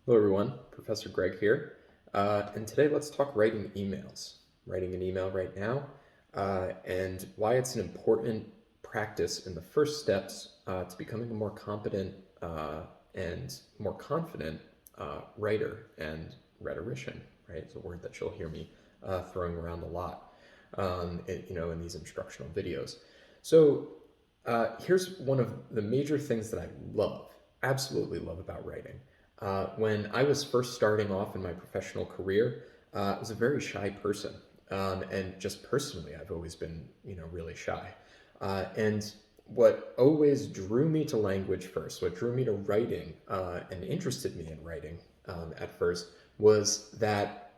Hello everyone, Professor Greg here, and today let's talk writing emails. Writing an email right now, and why it's an important practice in the first steps to becoming a more competent and more confident writer and rhetorician. Right, it's a word that you'll hear me throwing around a lot, in these instructional videos. So here's one of the major things that I love, absolutely love about writing. When I was first starting off in my professional career, I was a very shy person. And just personally, I've always been, really shy. And what always drew me to language first, what drew me to writing and interested me in writing at first, was that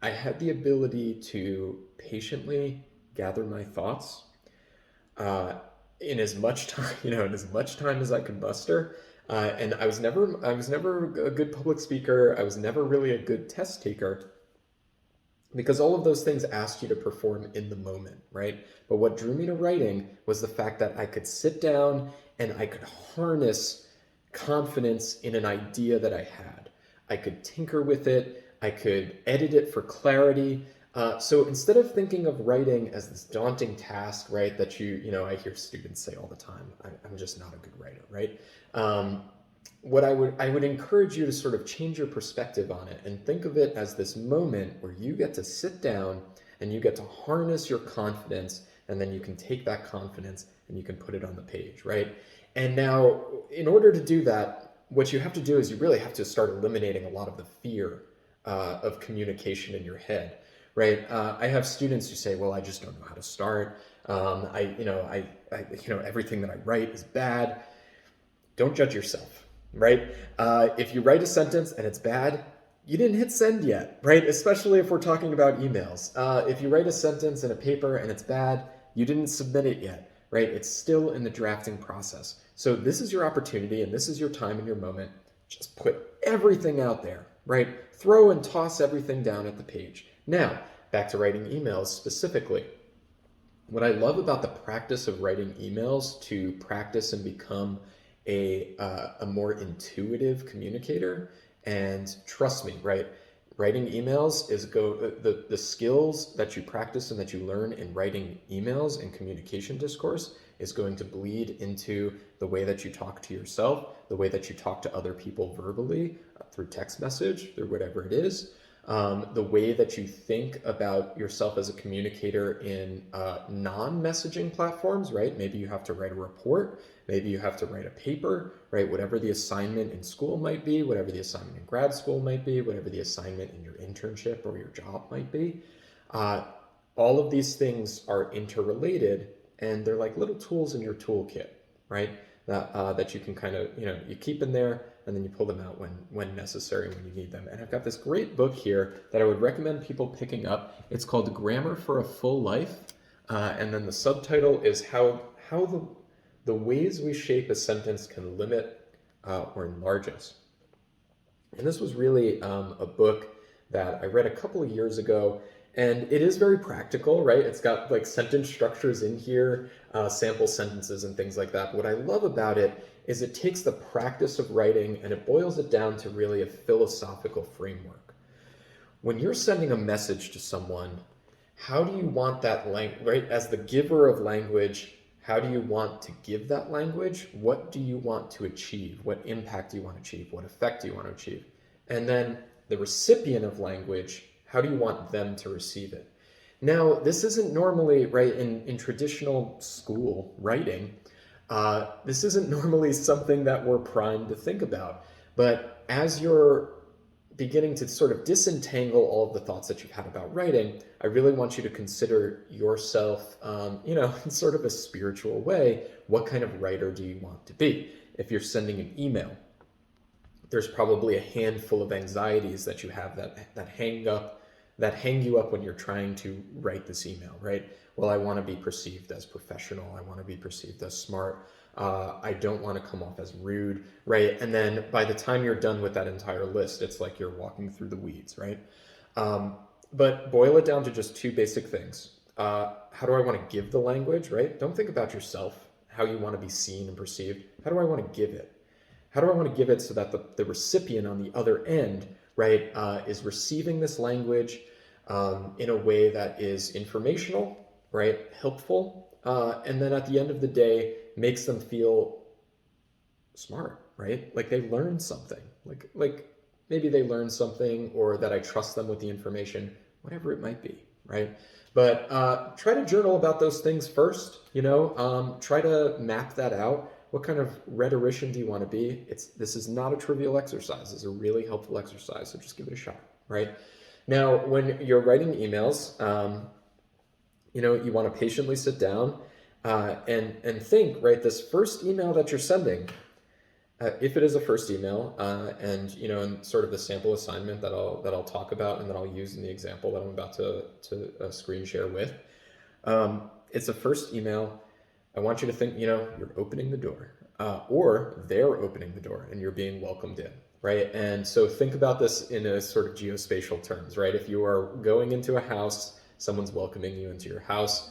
I had the ability to patiently gather my thoughts uh, in as much time, in as much time as I could muster. And I was never a good public speaker. I was never really a good test taker because all of those things asked you to perform in the moment, right? But what drew me to writing was the fact that I could sit down and I could harness confidence in an idea that I had. I could tinker with it, I could edit it for clarity. So instead of thinking of writing as this daunting task, right, that I hear students say all the time, I'm just not a good writer, right? Um, what I would encourage you to sort of change your perspective on it and think of it as this moment where you get to sit down and you get to harness your confidence, and then you can take that confidence and you can put it on the page, right? And now, in order to do that, what you have to do is you really have to start eliminating a lot of the fear of communication in your head, right? I have students who say, "Well, I just don't know how to start. Everything that I write is bad." Don't judge yourself, right? If you write a sentence and it's bad, you didn't hit send yet, right? Especially if we're talking about emails. If you write a sentence in a paper and it's bad, you didn't submit it yet, right? It's still in the drafting process. So this is your opportunity and this is your time and your moment. Just put everything out there, right? Throw and toss everything down at the page. Now, back to writing emails specifically. What I love about the practice of writing emails to practice and become a more intuitive communicator, and trust me, right? Writing emails is the skills that you practice and that you learn in writing emails and communication discourse is going to bleed into the way that you talk to yourself, the way that you talk to other people verbally, through text message, through whatever it is, the way that you think about yourself as a communicator in non-messaging platforms, right? Maybe you have to write a report, maybe you have to write a paper, right? Whatever the assignment in school might be, whatever the assignment in grad school might be, whatever the assignment in your internship or your job might be. Uh, all of these things are interrelated, and they're like little tools in your toolkit, right? That you can kind of, you keep in there and then you pull them out when necessary, when you need them. And I've got this great book here that I would recommend people picking up. It's called Grammar for a Full Life. And then the subtitle is how the ways we shape a sentence can limit or enlarge us. And this was really a book that I read a couple of years ago, and it is very practical, right? It's got like sentence structures in here, sample sentences and things like that. But what I love about it is it takes the practice of writing and it boils it down to really a philosophical framework. When you're sending a message to someone, how do you want that language, right? As the giver of language, how do you want to give that language? What do you want to achieve? What impact do you want to achieve? What effect do you want to achieve? And then the recipient of language, how do you want them to receive it? Now, this isn't normally, right, in traditional school writing, this isn't normally something that we're primed to think about. But as you're beginning to sort of disentangle all of the thoughts that you've had about writing, I really want you to consider yourself, in sort of a spiritual way. What kind of writer do you want to be? If you're sending an email, there's probably a handful of anxieties that you have that hang you up when you're trying to write this email, right? Well, I want to be perceived as professional. I want to be perceived as smart. I don't want to come off as rude, right? And then by the time you're done with that entire list, it's like you're walking through the weeds, right? But boil it down to just two basic things. How do I want to give the language, right? Don't think about yourself, how you want to be seen and perceived. How do I want to give it? How do I want to give it so that the recipient on the other end, right, is receiving this language in a way that is informational, right, helpful, and then at the end of the day makes them feel smart, right? Like they learned something. Like maybe they learned something, or that I trust them with the information, whatever it might be, right? But try to journal about those things first. Try to map that out. What kind of rhetorician do you want to be? This is not a trivial exercise. It's a really helpful exercise. So just give it a shot, right? Now, when you're writing emails, you want to patiently sit down and think, right? This first email that you're sending, if it is a first email, and in sort of the sample assignment that I'll talk about and that I'll use in the example that I'm about to screen share with, it's a first email. I want you to think, you're opening the door, or they're opening the door and you're being welcomed in, right? And so think about this in a sort of geospatial terms, right? If you are going into a house, someone's welcoming you into your house,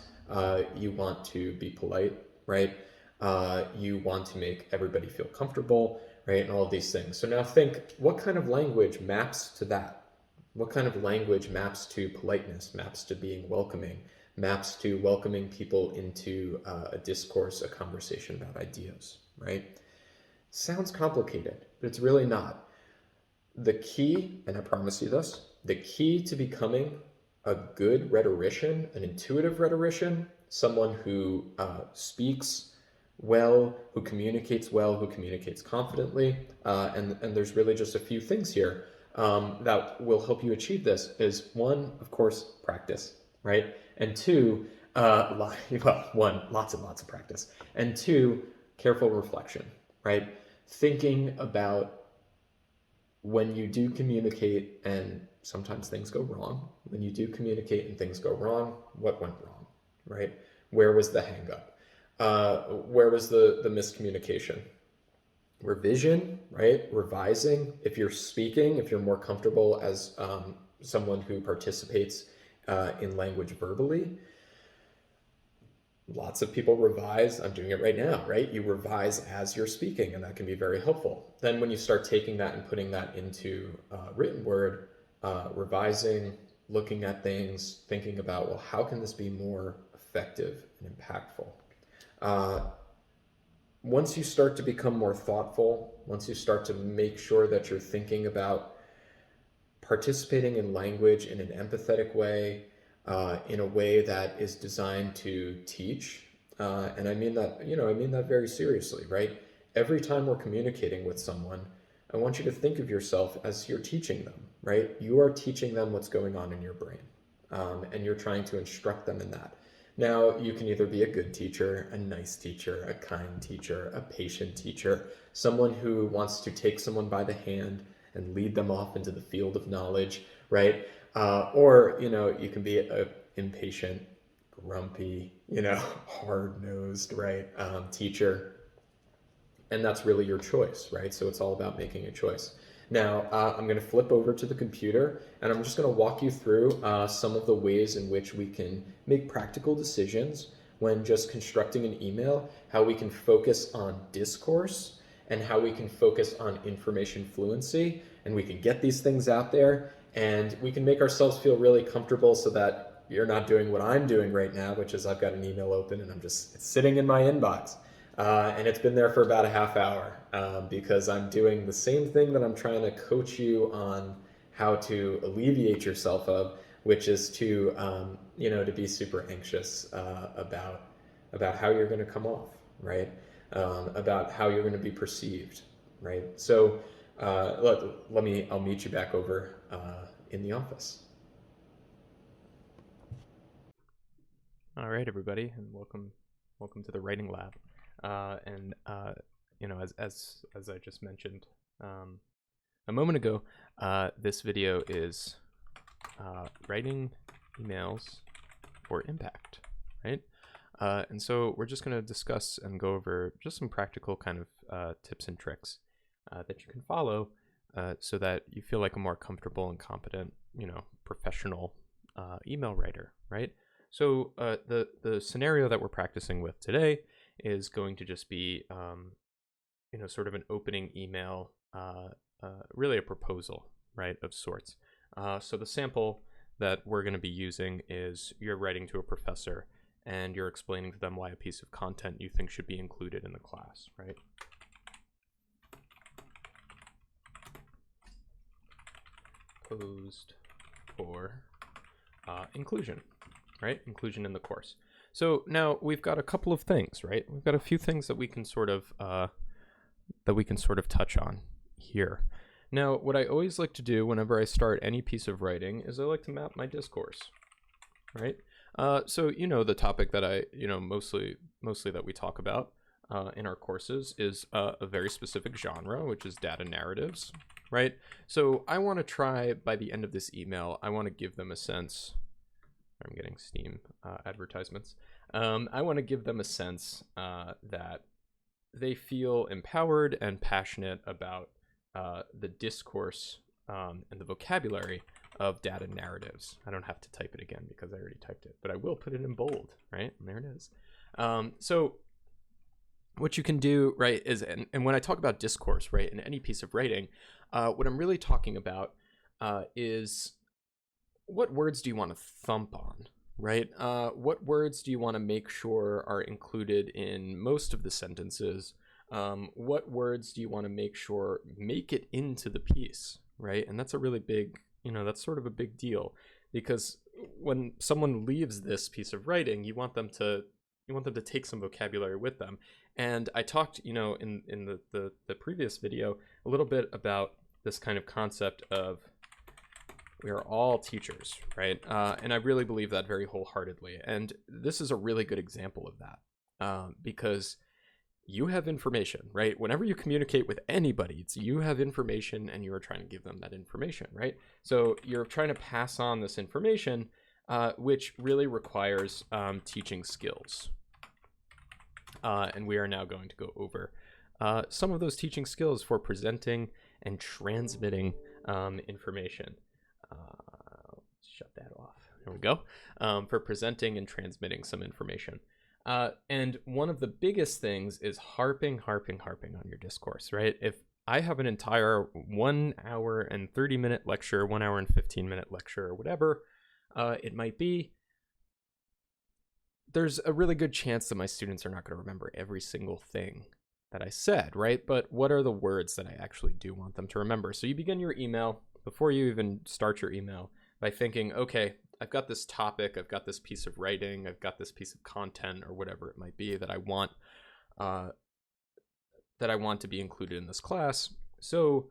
you want to be polite, right? You want to make everybody feel comfortable, right? And all of these things. So now think, what kind of language maps to that? What kind of language maps to politeness, maps to being welcoming, maps to welcoming people into a discourse, a conversation about ideas, right? Sounds complicated, but it's really not. The key, and I promise you this, the key to becoming a good rhetorician, an intuitive rhetorician, someone who speaks well, who communicates confidently, and there's really just a few things here that will help you achieve this, is one, of course, practice, right? And two, lots and lots of practice. And two, careful reflection, right? Thinking about when you do communicate and sometimes things go wrong, when you do communicate and things go wrong, what went wrong, right? Where was the hang up? Where was the miscommunication? Revision, right? Revising. If you're speaking, if you're more comfortable as someone who participates in language verbally, lots of people revise. I'm doing it right now, right? You revise as you're speaking, and that can be very helpful. Then when you start taking that and putting that into written word, revising, looking at things, thinking about, well, how can this be more effective and impactful? Once you start to become more thoughtful, once you start to make sure that you're thinking about participating in language in an empathetic way, in a way that is designed to teach, and I mean that very seriously, right? Every time we're communicating with someone, I want you to think of yourself as you're teaching them, right? You are teaching them what's going on in your brain, and you're trying to instruct them in that. Now, you can either be a good teacher, a nice teacher, a kind teacher, a patient teacher, someone who wants to take someone by the hand and lead them off into the field of knowledge, right? Or, you can be an impatient, grumpy, hard-nosed, right, teacher. And that's really your choice, right? So it's all about making a choice. Now, I'm going to flip over to the computer, and I'm just going to walk you through some of the ways in which we can make practical decisions when just constructing an email, how we can focus on discourse, and how we can focus on information fluency, and we can get these things out there, and we can make ourselves feel really comfortable so that you're not doing what I'm doing right now, which is I've got an email open and it's sitting in my inbox. And it's been there for about a half hour because I'm doing the same thing that I'm trying to coach you on how to alleviate yourself of, which is to to be super anxious about how you're going to come off, right? About how you're going to be perceived, right? So I'll meet you back over in the office. All right, everybody, and welcome to the writing lab. As I just mentioned a moment ago, this video is writing emails for impact, right? And so we're just going to discuss and go over just some practical kind of tips and tricks that you can follow so that you feel like a more comfortable and competent, professional email writer, right? So the scenario that we're practicing with today is going to just be sort of an opening email, really a proposal, right, of sorts. So the sample that we're going to be using is you're writing to a professor and you're explaining to them why a piece of content you think should be included in the class, right? Posed for inclusion, right? Inclusion in the course. So now we've got a couple of things, right? We've got a few things that we can sort of touch on here. Now, what I always like to do whenever I start any piece of writing is I like to map my discourse, right? So the topic that I mostly that we talk about in our courses is a very specific genre, which is data narratives, right? So I want to try by the end of this email, I want to give them a sense. I'm getting Steam advertisements. I want to give them a sense that they feel empowered and passionate about the discourse and the vocabulary of data narratives. I don't have to type it again because I already typed it, but I will put it in bold, right? And there it is. So what you can do, right, is, and when I talk about discourse, right, in any piece of writing, what I'm really talking about is what words do you want to thump on, right? What words do you want to make sure are included in most of the sentences? What words do you want to make sure make it into the piece, right? And that's a really big, that's sort of a big deal, because when someone leaves this piece of writing, you want them to take some vocabulary with them. And I talked, in the previous video a little bit about this kind of concept of we are all teachers, right? And I really believe that very wholeheartedly. And this is a really good example of that, because you have information, right? Whenever you communicate with anybody, it's you have information and you are trying to give them that information, right? So you're trying to pass on this information, which really requires teaching skills. And we are now going to go over some of those teaching skills for presenting and transmitting information. Shut that off. There we go. For presenting and transmitting some information. And one of the biggest things is harping on your discourse, right? If I have an entire 1 hour and 30-minute lecture, 1 hour and 15-minute lecture, or whatever it might be, there's a really good chance that my students are not going to remember every single thing that I said, right? But what are the words that I actually do want them to remember? So you begin your email, before you even start your email, by thinking, okay, I've got this topic, I've got this piece of writing, I've got this piece of content, or whatever it might be that I want to be included in this class. So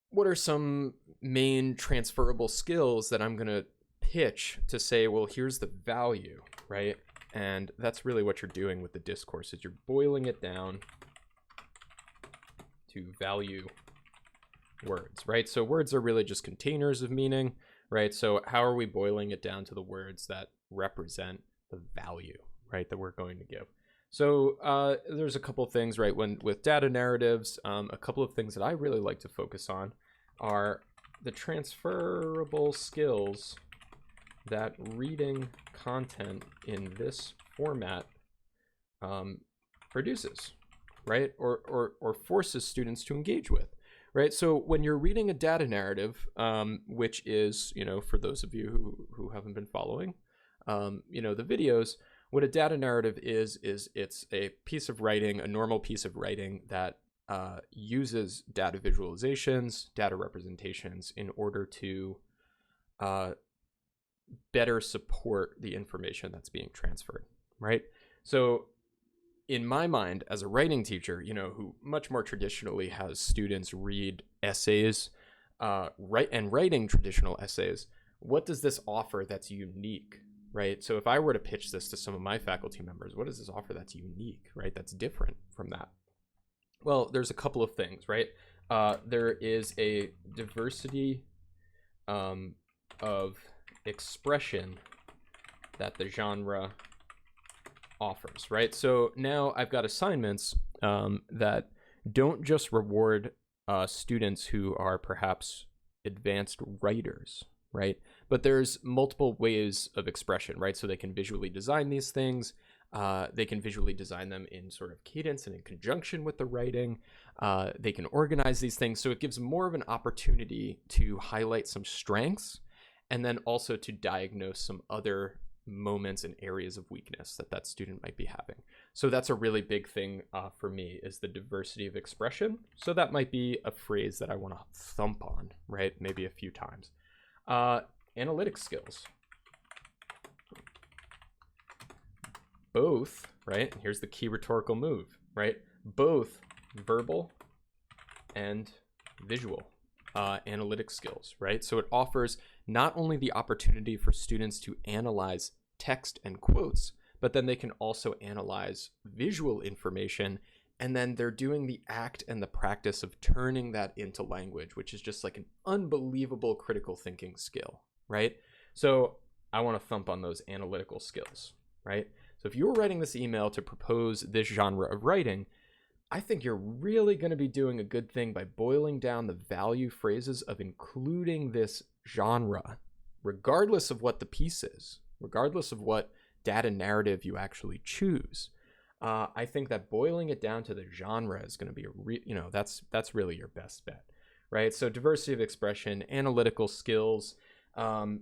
what are some main transferable skills that I'm going to pitch to say, well, here's the value, right? And that's really what you're doing with the discourse, is you're boiling it down to value words, right? So words are really just containers of meaning, right? So how are we boiling it down to the words that represent the value, right, that we're going to give? So there's a couple of things, right? With data narratives, a couple of things that I really like to focus on are the transferable skills that reading content in this format produces, right? Or forces students to engage with, right? So when you're reading a data narrative, which is, for those of you who haven't been following, the videos, what a data narrative is it's a piece of writing, a normal piece of writing that uses data visualizations, data representations in order to better support the information that's being transferred, right? So in my mind, as a writing teacher, who much more traditionally has students read essays, writing traditional essays, what does this offer that's unique, right? So if I were to pitch this to some of my faculty members, what does this offer that's unique, right? That's different from that? Well, there's a couple of things, right? There is a diversity of expression that the genre offers, right? So now I've got assignments that don't just reward students who are perhaps advanced writers, right? But there's multiple ways of expression, right? So they can visually design these things. They can visually design them in sort of cadence and in conjunction with the writing. They can organize these things. So it gives more of an opportunity to highlight some strengths and then also to diagnose some other moments and areas of weakness that that student might be having. So that's a really big thing for me, is the diversity of expression. So that might be a phrase that I want to thump on, right? Maybe a few times. Analytic skills. Both, right? Here's the key rhetorical move, right? Both verbal and visual analytic skills, right? So it offers not only the opportunity for students to analyze text and quotes, but then they can also analyze visual information, and then they're doing the act and the practice of turning that into language, which is just like an unbelievable critical thinking skill, right? So I want to thump on those analytical skills, right? So if you were writing this email to propose this genre of writing, I think you're really going to be doing a good thing by boiling down the value phrases of including this genre, regardless of what the piece is, regardless of what data narrative you actually choose. I think that boiling it down to the genre is going to be that's really your best bet, right? So diversity of expression, analytical skills, right,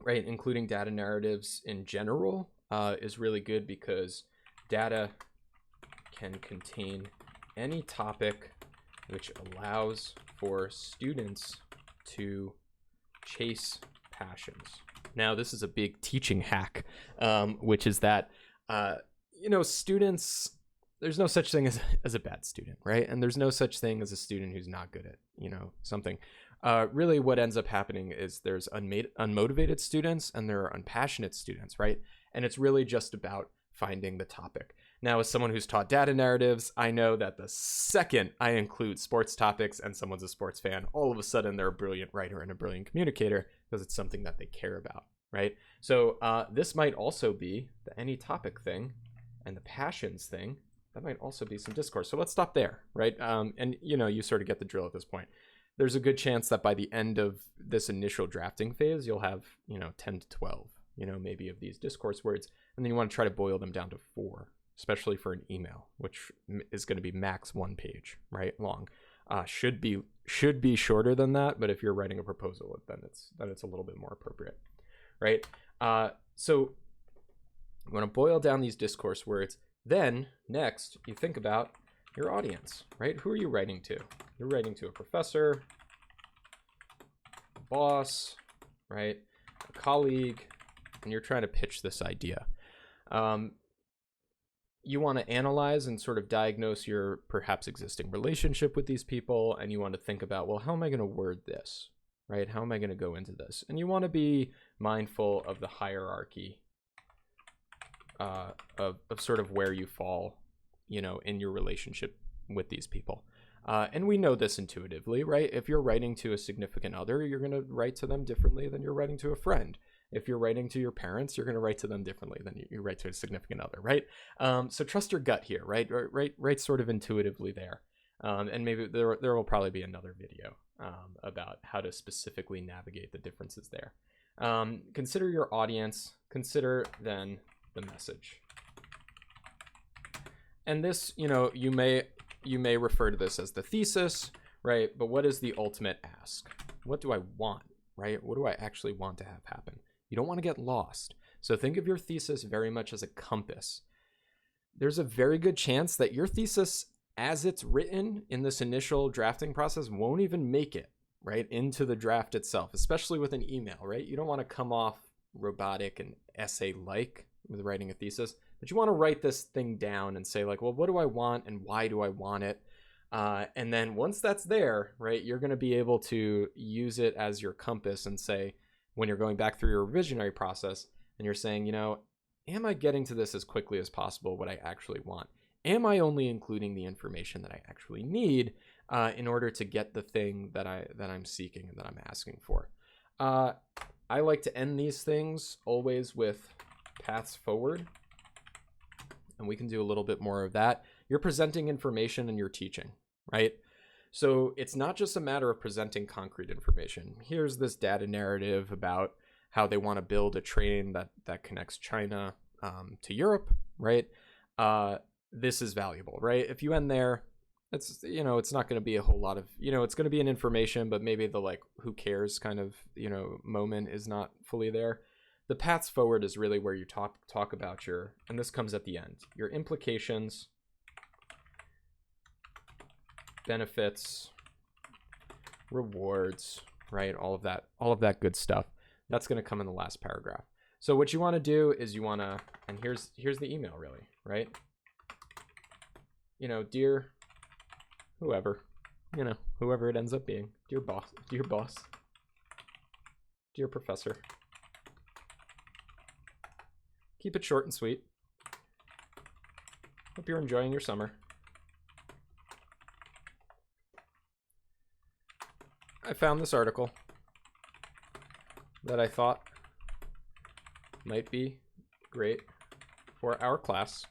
including data narratives in general is really good, because data can contain any topic which allows for students to chase passions. Now, this is a big teaching hack, which is that, students, there's no such thing as a bad student, right? And there's no such thing as a student who's not good at, something. Really what ends up happening is there's unmotivated students and there are unpassionate students, right? And it's really just about finding the topic. Now, as someone who's taught data narratives, I know that the second I include sports topics and someone's a sports fan, all of a sudden they're a brilliant writer and a brilliant communicator, because it's something that they care about, right? So this might also be the any topic thing and the passions thing. That might also be some discourse. So let's stop there, right? And you sort of get the drill at this point. There's a good chance that by the end of this initial drafting phase, you'll have 10 to 12, maybe of these discourse words, and then you want to try to boil them down to 4. Especially for an email, which is going to be max 1 page, right, long. Should be shorter than that, but if you're writing a proposal, then it's a little bit more appropriate, right? So you want to boil down these discourse words. Then next, you think about your audience, right? Who are you writing to? You're writing to a professor, a boss, right, a colleague, and you're trying to pitch this idea. You want to analyze and sort of diagnose your perhaps existing relationship with these people, and you want to think about, well, how am I going to word this, right? How am I going to go into this? And you want to be mindful of the hierarchy of sort of where you fall, in your relationship with these people. And we know this intuitively, right? If you're writing to a significant other, you're going to write to them differently than you're writing to a friend. If you're writing to your parents, you're going to write to them differently than you write to a significant other, right? So trust your gut here, right? Write sort of intuitively there. And maybe there will probably be another video about how to specifically navigate the differences there. Consider your audience. Consider then the message. And this, you may refer to this as the thesis, right? But what is the ultimate ask? What do I want, right? What do I actually want to have happen? You don't want to get lost. So think of your thesis very much as a compass. There's a very good chance that your thesis, as it's written in this initial drafting process, won't even make it, right, into the draft itself, especially with an email, right? You don't want to come off robotic and essay-like with writing a thesis, but you want to write this thing down and say, like, well, what do I want and why do I want it? And then once that's there, right, you're going to be able to use it as your compass and say, when you're going back through your revisionary process and you're saying, am I getting to this as quickly as possible, what I actually want? Am I only including the information that I actually need in order to get the thing that I'm seeking and that I'm asking for? I like to end these things always with paths forward, and we can do a little bit more of that. You're presenting information and you're teaching, right? So it's not just a matter of presenting concrete information. Here's this data narrative about how they want to build a train that connects China to Europe, right? This is valuable, right? If you end there, it's, it's not going to be a whole lot of, it's going to be an information, but maybe the like, who cares kind of, moment is not fully there. The paths forward is really where you talk about and this comes at the end, your implications, benefits, rewards, right? All of that good stuff. That's going to come in the last paragraph. So what you want to do is you want to, and here's the email really, right? Dear whoever, whoever it ends up being, dear boss, dear professor. Keep it short and sweet. Hope you're enjoying your summer. I found this article that I thought might be great for our class,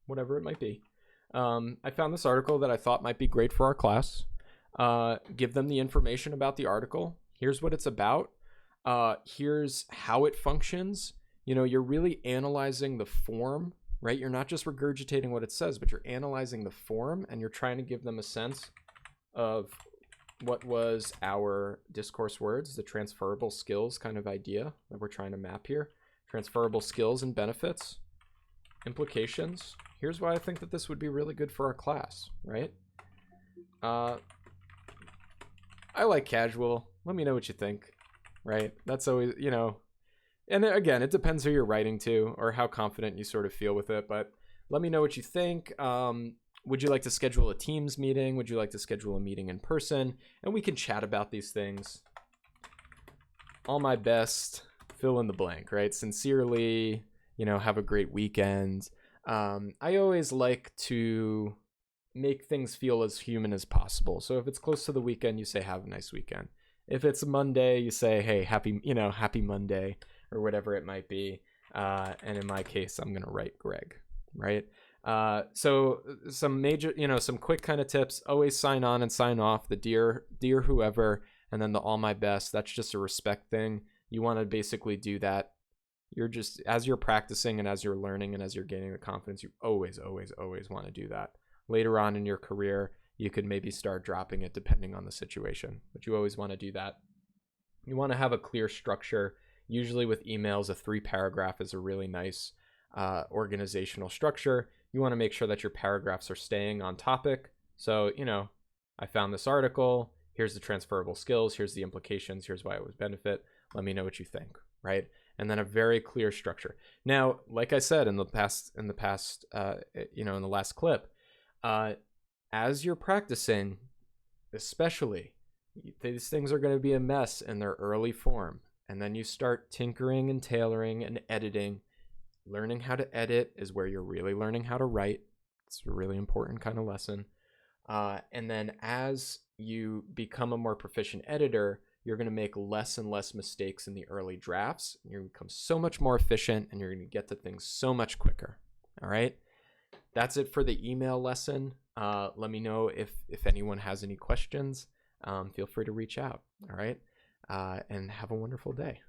whatever it might be. I found this article that I thought might be great for our class. Give them the information about the article. Here's what it's about. Here's how it functions. You're really analyzing the form, right? You're not just regurgitating what it says, but you're analyzing the form, and you're trying to give them a sense of what was our discourse words, the transferable skills kind of idea that we're trying to map here. Transferable skills and benefits, implications. Here's why I think that this would be really good for our class, right? I like casual. Let me know what you think, right? That's always, and again, it depends who you're writing to or how confident you sort of feel with it, but let me know what you think. Would you like to schedule a Teams meeting? Would you like to schedule a meeting in person? And we can chat about these things. All my best, fill in the blank, right? Sincerely, have a great weekend. I always like to make things feel as human as possible. So if it's close to the weekend, you say, have a nice weekend. If it's Monday, you say, hey, happy Monday, or whatever it might be. And in my case, I'm going to write Greg, right? So some major, some quick kind of tips. Always sign on and sign off. The dear whoever, and then the all my best. That's just a respect thing. You want to basically do that. You're just, as you're practicing and as you're learning and as you're gaining the confidence, you always want to do that. Later on in your career, you could maybe start dropping it depending on the situation, but you always want to do that. You want to have a clear structure. Usually with emails, a 3-paragraph is a really nice organizational structure. You want to make sure that your paragraphs are staying on topic. So, I found this article. Here's the transferable skills. Here's the implications. Here's why it would benefit. Let me know what you think, right? And then a very clear structure. Now, like I said in the last clip, as you're practicing, especially, these things are going to be a mess in their early form. And then you start tinkering and tailoring and editing. Learning how to edit is where you're really learning how to write. It's a really important kind of lesson. And then as you become a more proficient editor, you're going to make less and less mistakes in the early drafts. You're going to become so much more efficient, and you're going to get to things so much quicker. All right. That's it for the email lesson. Let me know if anyone has any questions. Feel free to reach out. All right. And have a wonderful day.